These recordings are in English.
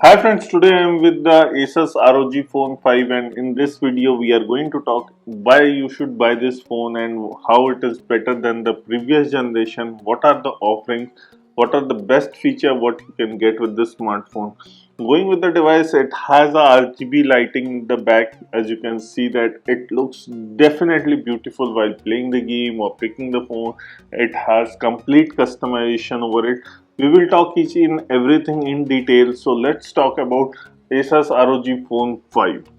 Hi friends, today I am with the Asus ROG Phone 5 and in this video we are going to talk why you should buy this phone and how it is better than the previous generation, what are the offerings, what are the best feature what you can get with this smartphone. Going with the device, it has a RGB lighting in the back. As you can see that it looks definitely beautiful while playing the game or picking the phone. It has complete customization over it. We will talk each in everything in detail. So let's talk about Asus ROG Phone 5.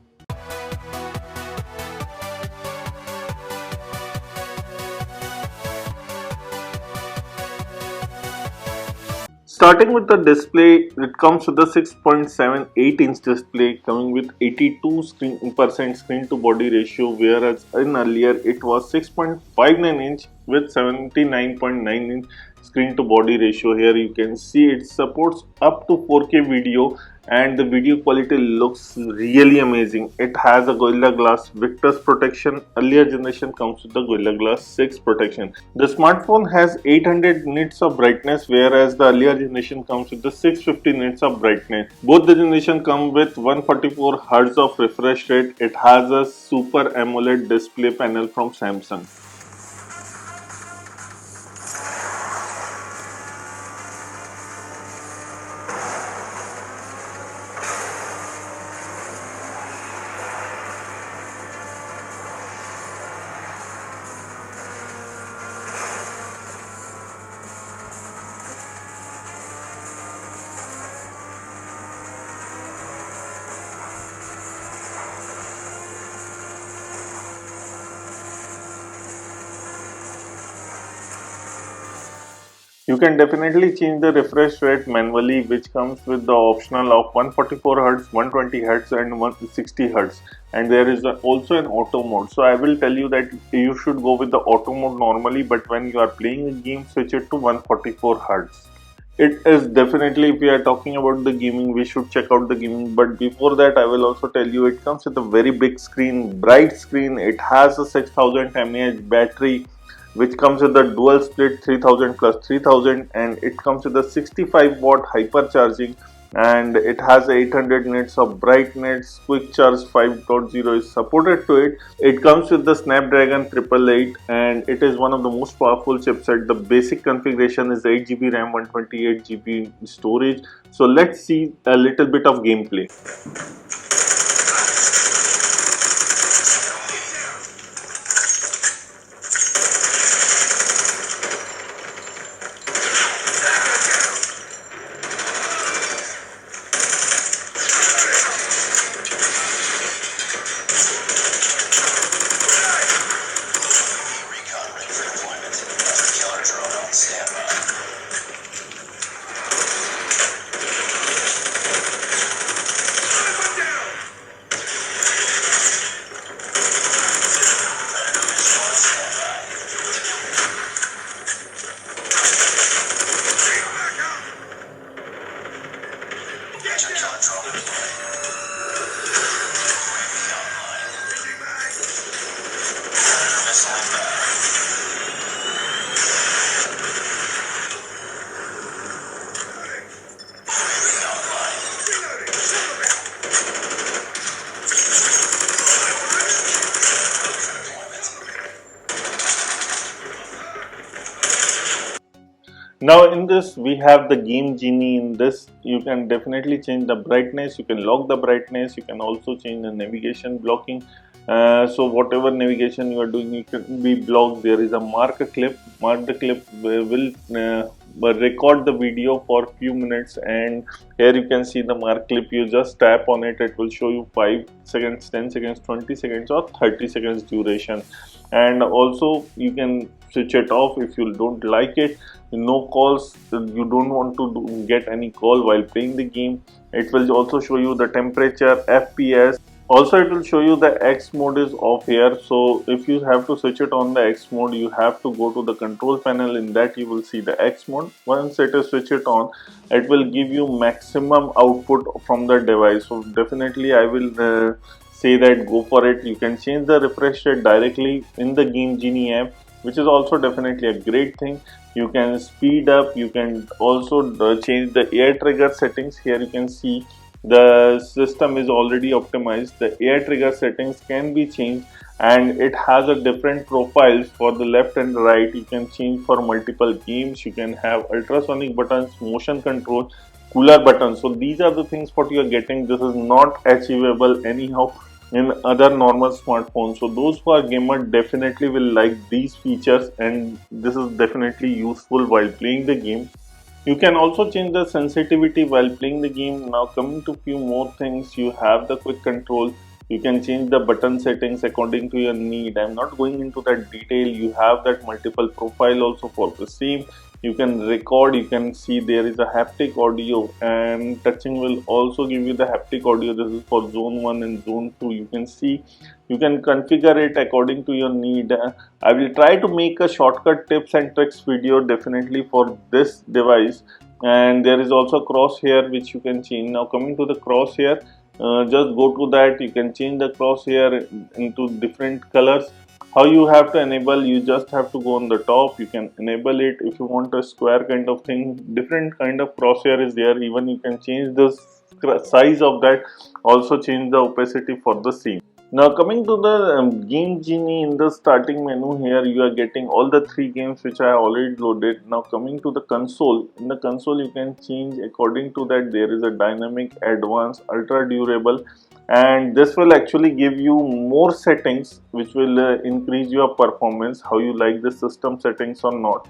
Starting with the display, it comes with the 6.78 inch display coming with 82% screen to body ratio, whereas in earlier it was 6.59 inch with 79.9 inch screen to body ratio. Here you can see it supports up to 4K video and the video quality looks really amazing. It has a Gorilla Glass Victus protection. Earlier generation comes with the Gorilla Glass 6 protection. The smartphone has 800 nits of brightness, whereas the earlier generation comes with the 650 nits of brightness. Both the generation come with 144 Hz of refresh rate. It has a Super AMOLED display panel from Samsung. You can definitely change the refresh rate manually, which comes with the optional of 144 Hz, 120 Hz and 160 Hz, and there is also an auto mode. So I will tell you that you should go with the auto mode normally, but when you are playing a game, switch it to 144 Hz. It is definitely, if we are talking about the gaming, we should check out the gaming, but before that I will also tell you it comes with a very big screen, bright screen. It has a 6000 mAh battery which comes with the dual split 3000 plus 3000, and it comes with a 65-watt hypercharging, and it has 800 nits of brightness. Quick charge 5.0 is supported to it. It comes with the Snapdragon 888 and it is one of the most powerful chipset. The basic configuration is 8GB RAM, 128GB storage. So let's see a little bit of gameplay. Now in this we have the Game Genie. In this you can definitely change the brightness, you can lock the brightness, you can also change the navigation blocking. So whatever navigation you are doing, you can be blocked. There is a mark the clip will record the video for few minutes, and here you can see the mark clip. You just tap on it, it will show you 5 seconds, 10 seconds, 20 seconds or 30 seconds duration. And also you can switch it off if you don't like it. No calls, you don't want to get any call while playing the game. It will also show you the temperature, FPS. Also it will show you the X mode is off here. So if you have to switch it on the X mode, you have to go to the control panel. In that you will see the X mode. Once it is switch it on, it will give you maximum output from the device. So definitely I will say that go for it. You can change the refresh rate directly in the Game Genie app, which is also definitely a great thing. You can speed up, you can also change the air trigger settings. Here you can see The system is already optimized. The AI trigger settings can be changed, and it has a different profiles for the left and right. You can change for multiple games. You can have ultrasonic buttons, motion control, cooler buttons. So these are the things what you are getting. This is not achievable anyhow in other normal smartphones. So those who are gamer definitely will like these features, and this is definitely useful while playing the game. You can also change the sensitivity while playing the game. Now coming to few more things, you have the quick control. You can change the button settings according to your need. I'm not going into that detail. You have that multiple profile also for the same. You can record, you can see there is a haptic audio, and touching will also give you the haptic audio. This is for zone 1 and zone 2. You can see, you can configure it according to your need. I will try to make a shortcut tips and tricks video definitely for this device, and there is also crosshair which you can change. Now coming to the crosshair, just go to that. You can change the crosshair into different colors. How you have to enable, you just have to go on the top. You can enable it. If you want a square kind of thing, different kind of crosshair is there. Even you can change the size of that, also change the opacity for the same. Now coming to the Game Genie, in the starting menu here you are getting all the 3 games which I already loaded. Now coming to the console, in the console you can change according to that. There is a dynamic, advanced, ultra durable, and this will actually give you more settings which will increase your performance. How you like the system settings or not,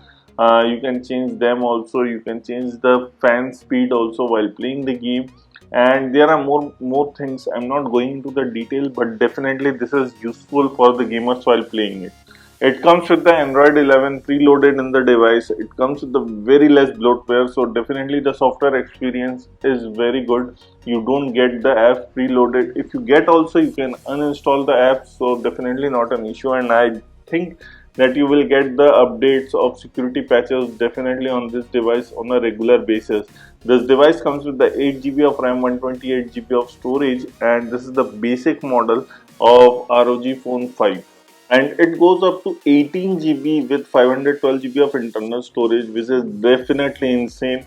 you can change them also. You can change the fan speed also while playing the game, and there are more things. I'm not going into the detail, but definitely this is useful for the gamers while playing it. It comes with the Android 11 preloaded in the device. It comes with the very less bloatware, so definitely the software experience is very good. You don't get the app preloaded. If you get also, you can uninstall the app, so definitely not an issue. And I think that you will get the updates of security patches definitely on this device on a regular basis. This device comes with the 8 GB of RAM, 128 GB of storage, and this is the basic model of ROG Phone 5, and it goes up to 18 GB with 512 GB of internal storage, which is definitely insane.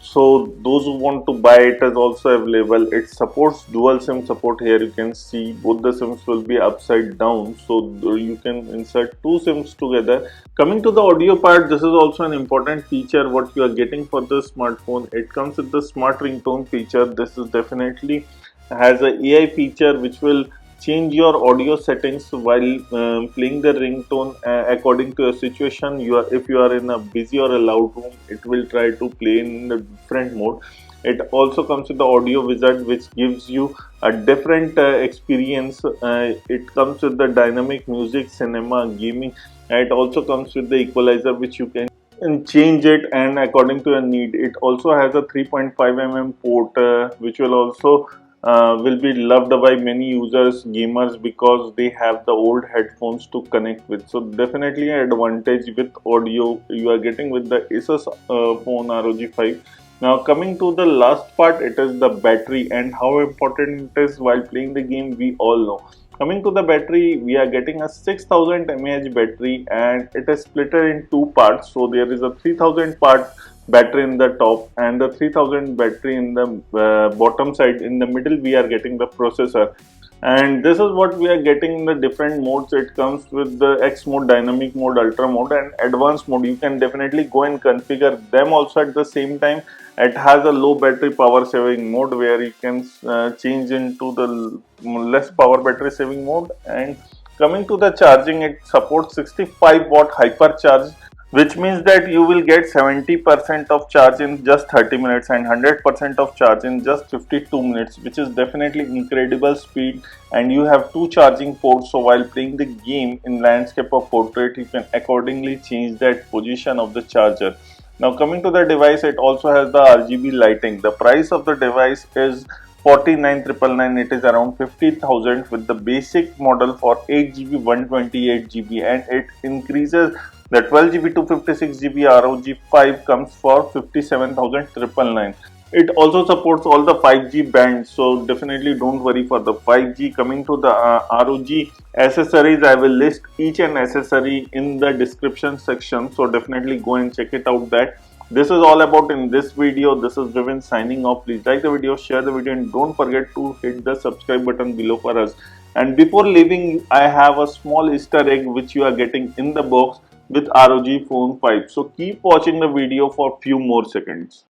So those who want to buy it is also available. It supports dual SIM support. Here you can see both the SIMs will be upside down, so you can insert 2 SIMs together. Coming to the audio part, this is also an important feature what you are getting for this smartphone. It comes with the smart ringtone feature. This is definitely has a AI feature which will change your audio settings while playing the ringtone according to your situation. If you are in a busy or a loud room, it will try to play in a different mode. It also comes with the audio wizard which gives you a different experience. It comes with the dynamic music, cinema, gaming. It also comes with the equalizer which you can change it and according to your need. It also has a 3.5 mm port which will be loved by many users, gamers, because they have the old headphones to connect with. So definitely an advantage with audio you are getting with the Asus phone ROG 5. Now coming to the last part, it is the battery and how important it is while playing the game, we all know. Coming to the battery, we are getting a 6000 mAh battery, and it is split in 2 parts. So there is a 3000 part battery in the top and the 3000 battery in the bottom side. In the middle we are getting the processor, and this is what we are getting in the different modes. It comes with the X mode, dynamic mode, ultra mode, and advanced mode. You can definitely go and configure them also at the same time. It has a low battery power saving mode where you can change into the less power battery saving mode. And coming to the charging, it supports 65-watt hypercharge, which means that you will get 70% of charge in just 30 minutes and 100% of charge in just 52 minutes, which is definitely incredible speed. And you have 2 charging ports, so while playing the game in landscape or portrait, you can accordingly change that position of the charger. Now coming to the device, it also has the RGB lighting. The price of the device is 49,999. It is around 50,000 with the basic model for 8 GB, 128 GB, and it increases the 12 GB to 56 GB. ROG 5 comes for 57,999. It also supports all the 5G bands, so definitely don't worry for the 5G. Coming to the ROG accessories, I will list each and accessory in the description section, so definitely go and check it out. That This is all about in this video. This is Vivin signing off. Please like the video, share the video, and don't forget to hit the subscribe button below for us. And before leaving, I have a small Easter egg which you are getting in the box with ROG Phone 5. So keep watching the video for few more seconds.